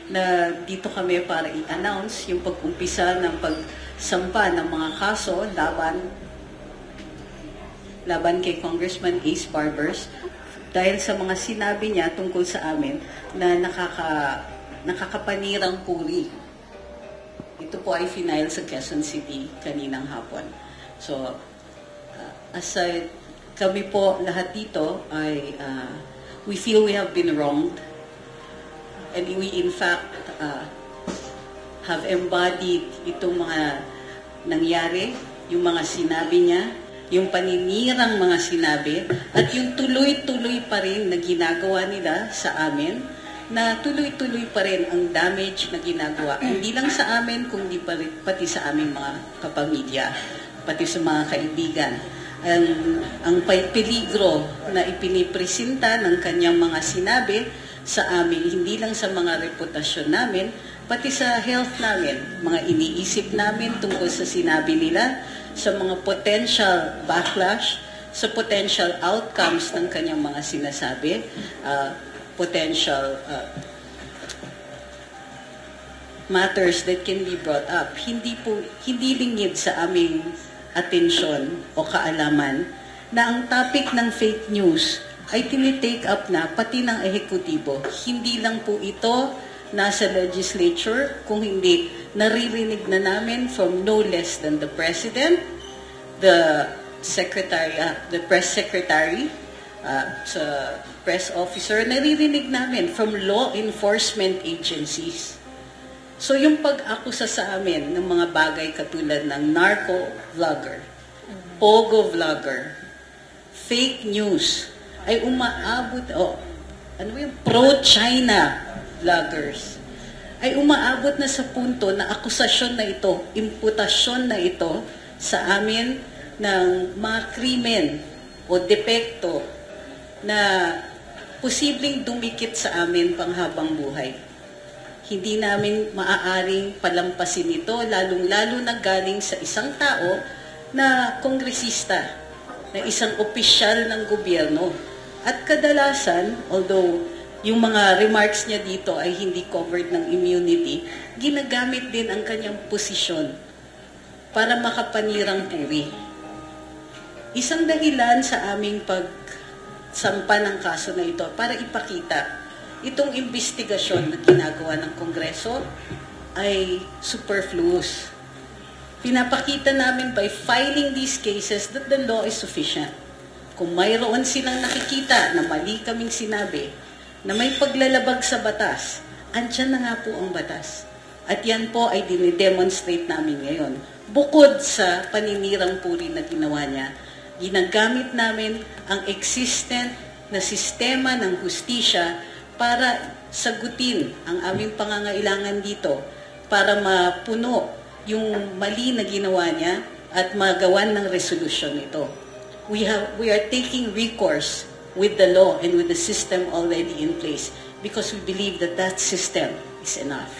na dito kami para i-announce yung pag-umpisa ng pagsampa ng mga kaso laban kay Congressman Ace Barbers dahil sa mga sinabi niya tungkol sa amin na nakakapanirang puri. Ito po ay final sa Quezon City kaninang hapon. So, aside, kami po lahat dito ay we feel we have been wronged and we in fact have embodied itong mga nangyari, yung mga sinabi niya, yung paninirang mga sinabi, at yung tuloy-tuloy pa rin na ginagawa nila sa amin, na tuloy-tuloy pa rin ang damage na ginagawa. Hindi lang sa amin, kundi pati sa aming mga kapamilya, pati sa mga kaibigan. Ang peligro na ipinipresenta ng kanyang mga sinabi sa amin, hindi lang sa mga reputasyon namin, pati sa health namin, mga iniisip namin tungkol sa sinabi nila, sa mga potential backlash, sa potential outcomes ng kanyang mga sinasabi, potential matters that can be brought up. Hindi lingid sa aming atensyon o kaalaman na ang topic ng fake news ay tinitake up na pati ng ehekutibo. Hindi lang po ito nasa legislature, kung hindi naririnig na namin from no less than the President, the Press Secretary, sa press officer, naririnig namin from law enforcement agencies. So yung pag-akusa sa amin ng mga bagay katulad ng narco-vlogger, pogo-vlogger, fake news, ay umaabot, pro-China vloggers, ay umaabot na sa punto na akusasyon na ito, imputasyon na ito sa amin ng mga krimen o depekto na posibleng dumikit sa amin panghabang buhay. Hindi namin maaaring palampasin ito, lalong-lalo na galing sa isang tao na kongresista, na isang opisyal ng gobyerno. At kadalasan, although yung mga remarks niya dito ay hindi covered ng immunity, ginagamit din ang kanyang posisyon para makapanirang puri. Isang dahilan sa aming pagsampa ng kaso na ito para ipakita itong investigasyon na ginagawa ng Kongreso ay superfluous. Pinapakita namin by filing these cases that the law is sufficient. Kung mayroon silang nakikita na mali kaming sinabi, na may paglalabag sa batas, andyan na nga po ang batas. At yan po ay dinidemonstrate namin ngayon. Bukod sa paninirang puri na ginawa niya, ginagamit namin ang existent na sistema ng hustisya para sagutin ang aming pangangailangan dito, para mapuno yung mali na ginawa niya at magawan ng resolusyon ito. We are taking recourse with the law and with the system already in place because we believe that that system is enough.